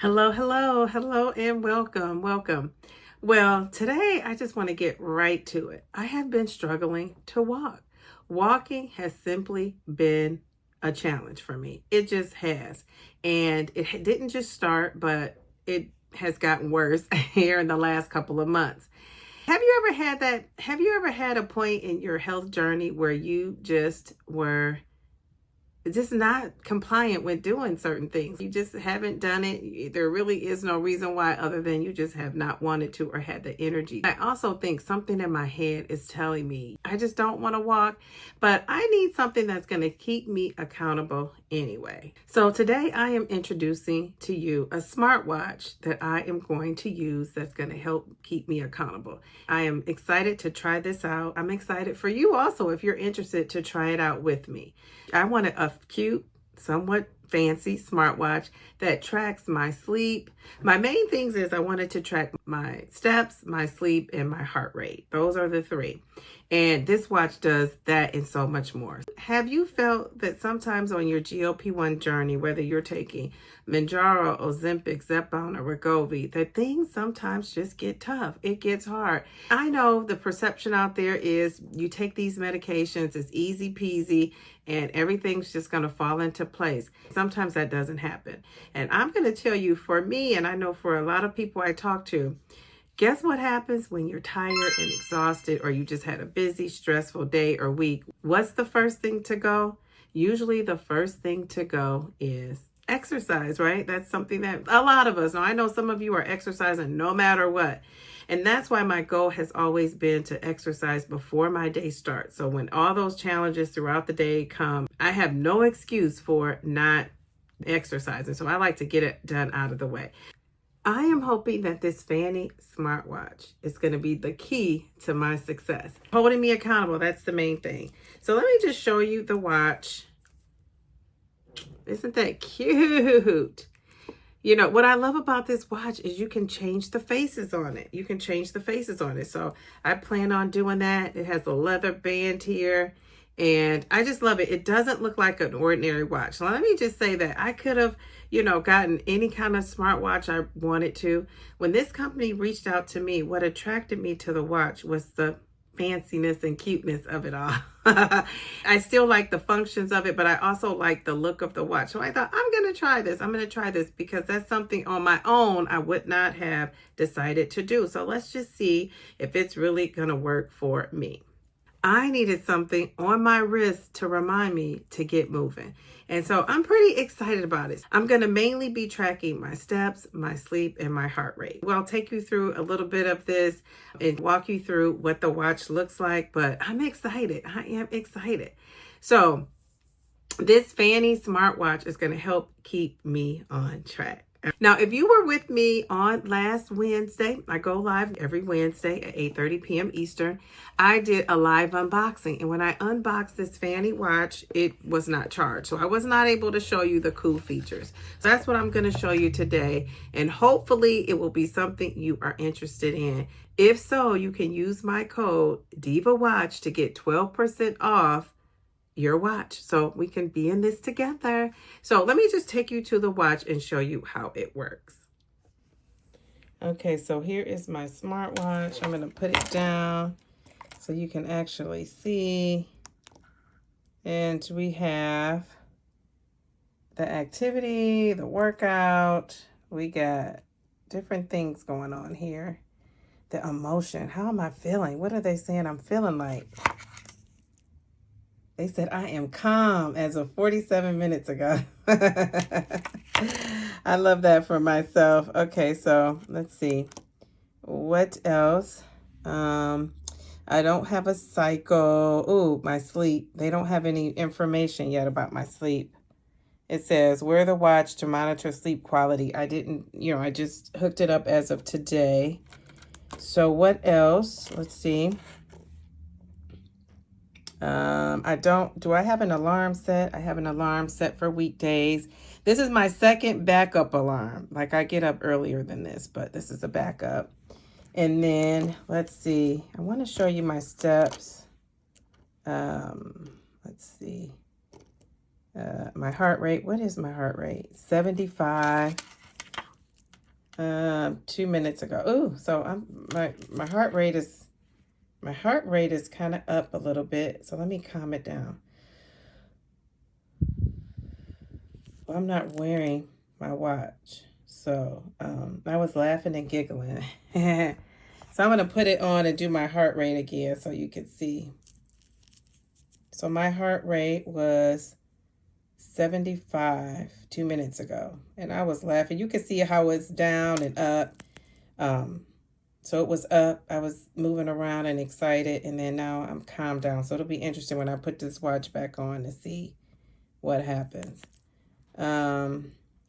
Hello, hello, hello, and welcome, welcome. Well, today I just want to get right to it. I have been struggling to walk. Walking has simply been a challenge for me. It just has. And it didn't just start, but it has gotten worse here in the last couple of months. Have you ever had that? Have you ever had a point in your health journey where you just were just not compliant with doing certain things? You just haven't done it. There really is no reason why other than you just have not wanted to or had the energy. I also think something in my head is telling me I just don't want to walk, but I need something that's going to keep me accountable anyway. So today I am introducing to you a smartwatch that I am going to use that's going to help keep me accountable. I am excited to try this out. I'm excited for you also if you're interested to try it out with me. I wanted a cute, somewhat fancy smartwatch that tracks my sleep. My main things is I wanted to track my steps, my sleep, and my heart rate. Those are the three. And this watch does that and so much more. Have you felt that sometimes on your GLP-1 journey, whether you're taking Manjaro, Ozempic, Zepbound, or Wegovy, that things sometimes just get tough? It gets hard. I know the perception out there is you take these medications, it's easy peasy, and everything's just going to fall into place. Sometimes that doesn't happen. And I'm going to tell you, for me, and I know for a lot of people I talk to, guess what happens when you're tired and exhausted, or you just had a busy, stressful day or week? What's the first thing to go? Usually the first thing to go is exercise, right? That's something that a lot of us, now I know some of you are exercising no matter what. And that's why my goal has always been to exercise before my day starts. So when all those challenges throughout the day come, I have no excuse for not exercising. So I like to get it done out of the way. I am hoping that this FANY smartwatch is going to be the key to my success. Holding me accountable, that's the main thing. So let me just show you the watch. Isn't that cute? You know, what I love about this watch is you can change the faces on it. You can change the faces on it. So I plan on doing that. It has a leather band here. And I just love it. It doesn't look like an ordinary watch. So let me just say that I could have, gotten any kind of smartwatch I wanted to. When this company reached out to me, what attracted me to the watch was the fanciness and cuteness of it all. I still like the functions of it, but I also like the look of the watch. So I thought, I'm going to try this. I'm going to try this because that's something on my own I would not have decided to do. So let's just see if it's really going to work for me. I needed something on my wrist to remind me to get moving. And so I'm pretty excited about it. I'm going to mainly be tracking my steps, my sleep, and my heart rate. Well, I'll take you through a little bit of this and walk you through what the watch looks like, but I'm excited. I am excited. So this FANY smartwatch is going to help keep me on track. Now, if you were with me on last Wednesday, I go live every Wednesday at 8:30 p.m. Eastern. I did a live unboxing. And when I unboxed this FANY watch, it was not charged. So I was not able to show you the cool features. So that's what I'm going to show you today. And hopefully it will be something you are interested in. If so, you can use my code DIVAWATCH to get 12% off your watch, so we can be in this together. So let me just take you to the watch and show you how it works. Okay, so here is my smartwatch. I'm going to put it down so you can actually see. And we have the activity, the workout. We got different things going on here. The emotion. How am I feeling? What are they saying I'm feeling like? They said I am calm as of 47 minutes ago. I love that for myself. Okay, so let's see. What else? I don't have a cycle. Ooh, my sleep. They don't have any information yet about my sleep. It says, wear the watch to monitor sleep quality. I didn't, I just hooked it up as of today. So what else? Let's see. Do I have an alarm set? I have an alarm set for weekdays. This is my second backup alarm. Like, I get up earlier than this, but this is a backup. And then let's see, I want to show you my steps. Let's see, my heart rate. What is my heart rate? 75. 2 minutes ago. Ooh, so my heart rate is kind of up a little bit. So let me calm it down. Well, I'm not wearing my watch, so I was laughing and giggling. So I'm gonna put it on and do my heart rate again so you can see. So my heart rate was 75 2 minutes ago, and I was laughing. You can see how it's down and up. So it was up. I was moving around and excited, and then now I'm calmed down. So it'll be interesting when I put this watch back on to see what happens.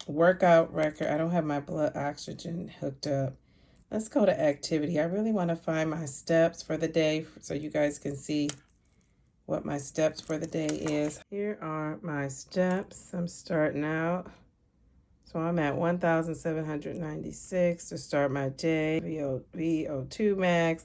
Workout record. I don't have my blood oxygen hooked up. Let's go to activity. I really want to find my steps for the day so you guys can see what my steps for the day is. Here are my steps. I'm starting out. So I'm at 1,796 to start my day. VO2 max.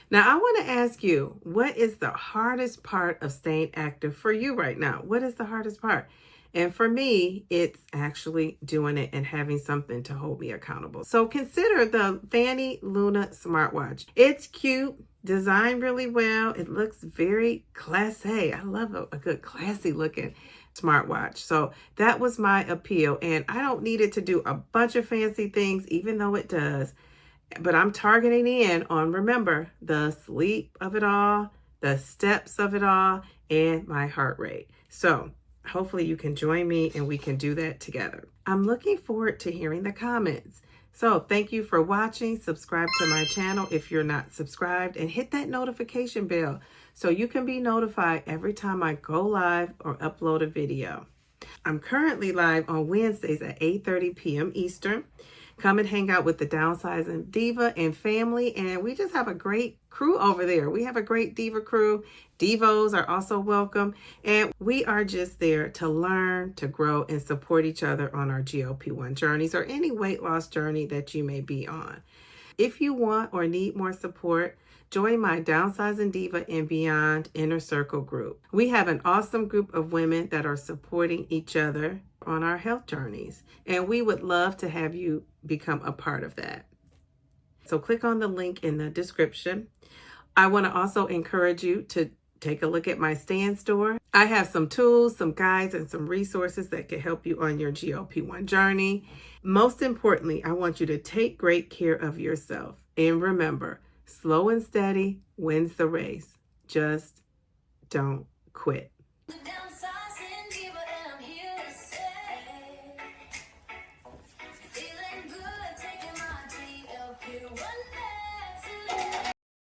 Now I want to ask you, what is the hardest part of staying active for you right now? What is the hardest part? And for me, it's actually doing it and having something to hold me accountable. So consider the FANY Luna Smartwatch. It's cute, designed really well. It looks very classy. I love a good classy looking smartwatch. So that was my appeal. And I don't need it to do a bunch of fancy things, even though it does. But I'm targeting in on, remember, the sleep of it all, the steps of it all, and my heart rate. So hopefully you can join me and we can do that together. I'm looking forward to hearing the comments. So thank you for watching. Subscribe to my channel if you're not subscribed, and hit that notification bell so you can be notified every time I go live or upload a video. I'm currently live on Wednesdays at 8:30 p.m. Eastern. Come and hang out with the Downsizing Diva and family, and we just have a great crew over there. We have a great Diva crew. Divos are also welcome, and we are just there to learn, to grow, and support each other on our GLP-1 journeys or any weight loss journey that you may be on. If you want or need more support, join my Downsizing Diva and Beyond Inner Circle group. We have an awesome group of women that are supporting each other on our health journeys, and we would love to have you become a part of that. So click on the link in the description. I want to also encourage you to take a look at my stand store. I have some tools, some guides, and some resources that can help you on your GLP-1 journey. Most importantly, I want you to take great care of yourself. And remember, slow and steady wins the race. Just don't quit.